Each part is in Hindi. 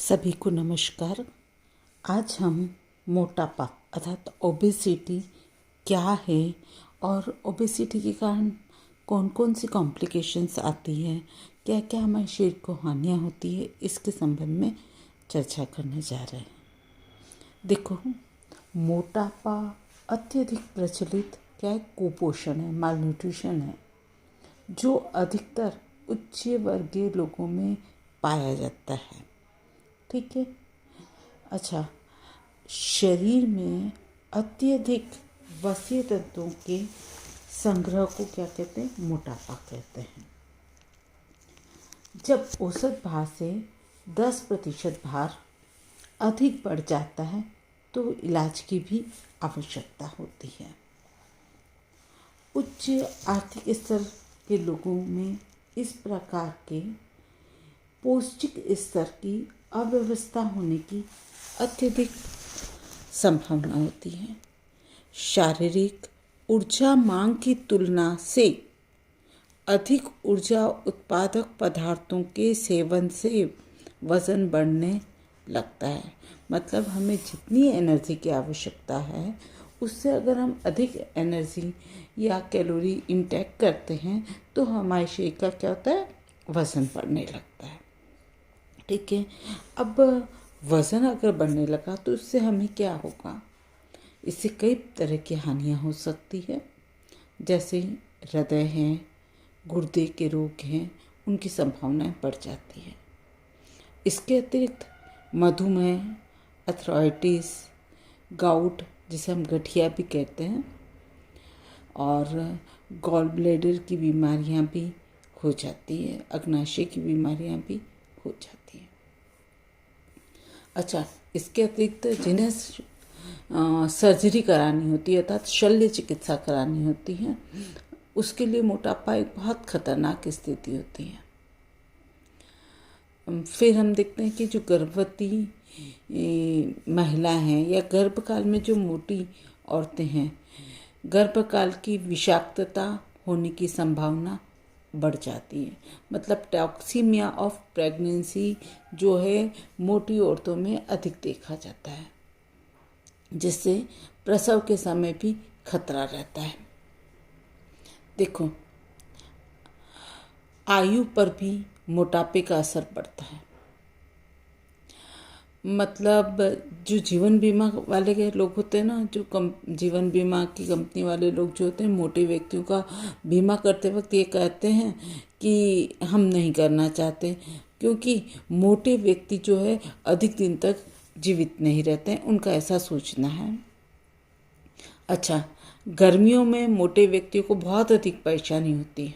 सभी को नमस्कार। आज हम मोटापा अर्थात ओबेसिटी क्या है और ओबेसिटी के कारण कौन कौन सी कॉम्प्लिकेशंस आती है, क्या क्या हमारे शरीर को हानियाँ होती है, इसके संबंध में चर्चा करने जा रहे हैं। देखो, मोटापा अत्यधिक प्रचलित क्या है, कुपोषण है, माल न्यूट्रिशन है, जो अधिकतर उच्च वर्गीय लोगों में पाया जाता है। ठीक है। अच्छा, शरीर में अत्यधिक वसीय तत्वों के संग्रह को क्या कहते हैं, मोटापा कहते हैं। जब औसत भार से 10% भार अधिक बढ़ जाता है तो इलाज की भी आवश्यकता होती है। उच्च आर्थिक स्तर के लोगों में इस प्रकार के पौष्टिक स्तर की अव्यवस्था होने की अत्यधिक संभावना होती है। शारीरिक ऊर्जा मांग की तुलना से अधिक ऊर्जा उत्पादक पदार्थों के सेवन से वज़न बढ़ने लगता है। मतलब हमें जितनी एनर्जी की आवश्यकता है उससे अगर हम अधिक एनर्जी या कैलोरी इंटेक करते हैं तो हमारे शरीर का क्या होता है, वज़न बढ़ने लगता है। ठीक है। अब वज़न अगर बढ़ने लगा तो इससे हमें क्या होगा, इससे कई तरह की हानियाँ हो सकती है। जैसे हृदय हैं, गुर्दे के रोग हैं, उनकी संभावनाएं बढ़ जाती है। इसके अतिरिक्त मधुमेह, अर्थराइटिस, गाउट जिसे हम गठिया भी कहते हैं, और गॉल ब्लैडर की बीमारियां भी हो जाती है, अग्नाशय की बीमारियां भी हो जाती हैं। अच्छा, इसके अतिरिक्त जिन्हें सर्जरी करानी होती है अर्थात शल्य चिकित्सा करानी होती है, उसके लिए मोटापा एक बहुत खतरनाक स्थिति होती है। फिर हम देखते हैं कि जो गर्भवती महिला हैं या गर्भकाल में जो मोटी औरतें हैं, गर्भकाल की विषाक्तता होने की संभावना बढ़ जाती है। मतलब टॉक्सीमिया ऑफ प्रेगनेंसी जो है मोटी औरतों में अधिक देखा जाता है, जिससे प्रसव के समय भी खतरा रहता है। देखो, आयु पर भी मोटापे का असर पड़ता है। मतलब जो जीवन बीमा वाले लोग होते हैं ना, जो जीवन बीमा की कंपनी वाले लोग जो होते हैं, मोटे व्यक्तियों का बीमा करते वक्त ये कहते हैं कि हम नहीं करना चाहते, क्योंकि मोटे व्यक्ति जो है अधिक दिन तक जीवित नहीं रहते हैं, उनका ऐसा सोचना है। अच्छा, गर्मियों में मोटे व्यक्तियों को बहुत अधिक परेशानी होती है,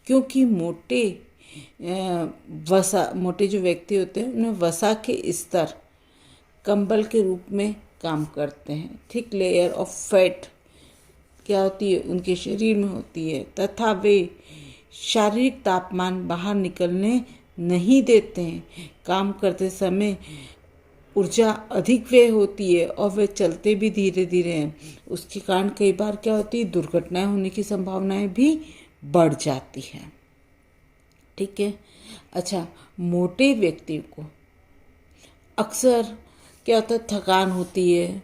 क्योंकि मोटे जो व्यक्ति होते हैं उनमें वसा के स्तर कंबल के रूप में काम करते हैं। थिक लेयर ऑफ फैट क्या होती है, उनके शरीर में होती है, तथा वे शारीरिक तापमान बाहर निकलने नहीं देते हैं। काम करते समय ऊर्जा अधिक व्यय होती है और वे चलते भी धीरे धीरे हैं। उसके कारण कई बार क्या होती है, दुर्घटनाएं होने की संभावनाएं भी बढ़ जाती हैं। ठीक है। अच्छा, मोटे व्यक्ति को अक्सर क्या होता है, थकान होती है,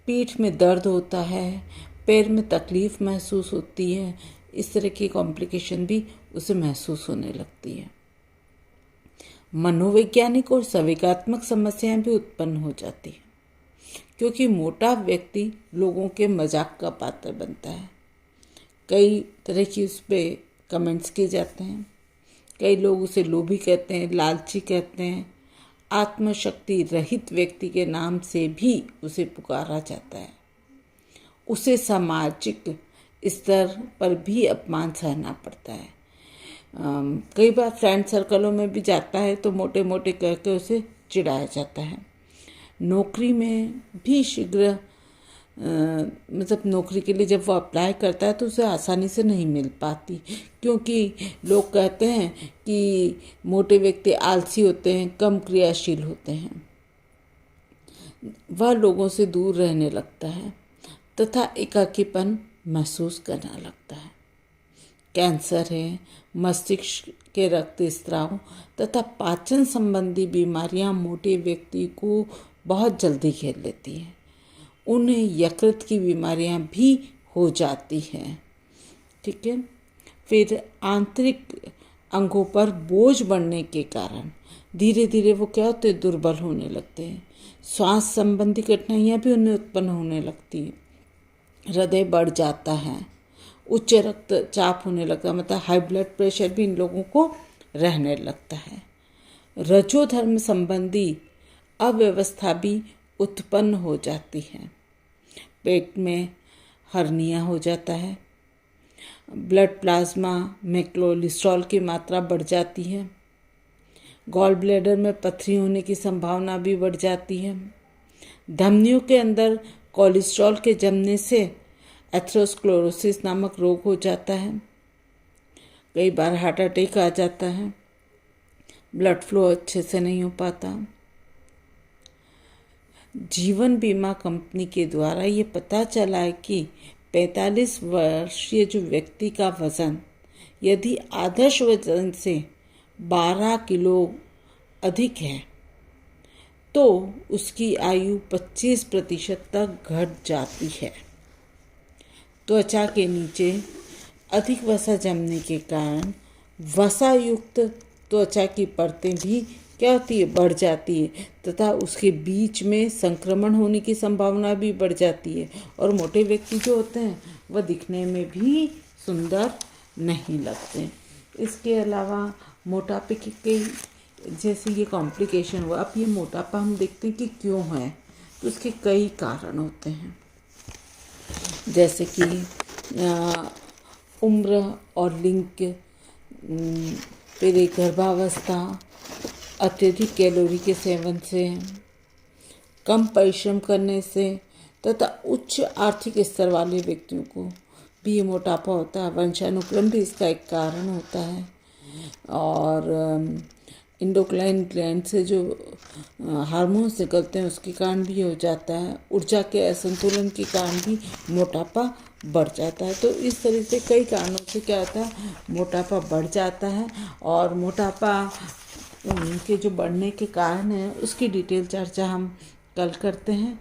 पीठ में दर्द होता है, पैर में तकलीफ महसूस होती है, इस तरह की कॉम्प्लिकेशन भी उसे महसूस होने लगती है। मनोवैज्ञानिक और संवेगात्मक समस्याएं भी उत्पन्न हो जाती हैं, क्योंकि मोटा व्यक्ति लोगों के मजाक का पात्र बनता है। कई तरह की उस पर कमेंट्स किए जाते हैं। कई लोग उसे लोभी कहते हैं, लालची कहते हैं, आत्मशक्ति रहित व्यक्ति के नाम से भी उसे पुकारा जाता है। उसे सामाजिक स्तर पर भी अपमान सहना पड़ता है। कई बार फ्रेंड सर्कलों में भी जाता है तो मोटे मोटे कह के उसे चिढ़ाया जाता है। नौकरी में भी शीघ्र मतलब नौकरी के लिए जब वो अप्लाई करता है तो उसे आसानी से नहीं मिल पाती, क्योंकि लोग कहते हैं कि मोटे व्यक्ति आलसी होते हैं, कम क्रियाशील होते हैं। वह लोगों से दूर रहने लगता है तथा एकाकीपन महसूस करने लगता है। कैंसर है, मस्तिष्क के रक्तस्राव तथा पाचन संबंधी बीमारियां मोटे व्यक्ति को बहुत जल्दी घेर लेती हैं। उन्हें यकृत की बीमारियां भी हो जाती हैं। ठीक है। फिर आंतरिक अंगों पर बोझ बढ़ने के कारण धीरे धीरे वो क्या होते हैं, दुर्बल होने लगते हैं। श्वास संबंधी कठिनाइयाँ भी उन्हें उत्पन्न होने लगती हैं। हृदय बढ़ जाता है, उच्च रक्तचाप होने लगता है, मतलब हाई ब्लड प्रेशर भी इन लोगों को रहने लगता है। रजोधर्म संबंधी अव्यवस्था भी उत्पन्न हो जाती है। पेट में हर्निया हो जाता है, ब्लड प्लाज्मा में कोलेस्ट्रॉल की मात्रा बढ़ जाती है, गॉल ब्लैडर में पथरी होने की संभावना भी बढ़ जाती है। धमनियों के अंदर कोलेस्ट्रॉल के जमने से एथेरोस्क्लेरोसिस नामक रोग हो जाता है। कई बार हार्ट अटैक आ जाता है, ब्लड फ्लो अच्छे से नहीं हो पाता। जीवन बीमा कंपनी के द्वारा ये पता चला है कि 45 वर्षीय जो व्यक्ति का वज़न यदि आदर्श वज़न से 12 किलो अधिक है तो उसकी आयु 25% तक घट जाती है। त्वचा के नीचे अधिक वसा जमने के कारण वसा युक्त त्वचा की परतें भी क्या होती है, बढ़ जाती है तथा उसके बीच में संक्रमण होने की संभावना भी बढ़ जाती है। और मोटे व्यक्ति जो होते हैं वह दिखने में भी सुंदर नहीं लगते। इसके अलावा मोटापे के कई जैसे ये कॉम्प्लिकेशन हुआ। अब ये मोटापा हम देखते हैं कि क्यों है, तो उसके कई कारण होते हैं, जैसे कि उम्र और लिंग, फिर गर्भावस्था, अत्यधिक कैलोरी के सेवन से, कम परिश्रम करने से तथा उच्च आर्थिक स्तर वाले व्यक्तियों को भी ये मोटापा होता है। वंशानुक्रम भी इसका एक कारण होता है। और इंडोक्राइन ग्लैंड से जो हार्मोन्स निकलते हैं उसके कारण भी हो जाता है। ऊर्जा के असंतुलन के कारण भी मोटापा बढ़ जाता है। तो इस तरह से कई कारणों से क्या होता है, मोटापा बढ़ जाता है। और मोटापा के जो बढ़ने के कारण है उसकी डिटेल चर्चा हम कल करते हैं।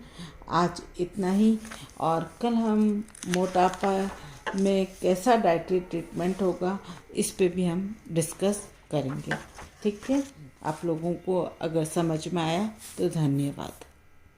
आज इतना ही, और कल हम मोटापा में कैसा डाइटरी ट्रीटमेंट होगा इस पे भी हम डिस्कस करेंगे। ठीक है। आप लोगों को अगर समझ में आया तो धन्यवाद।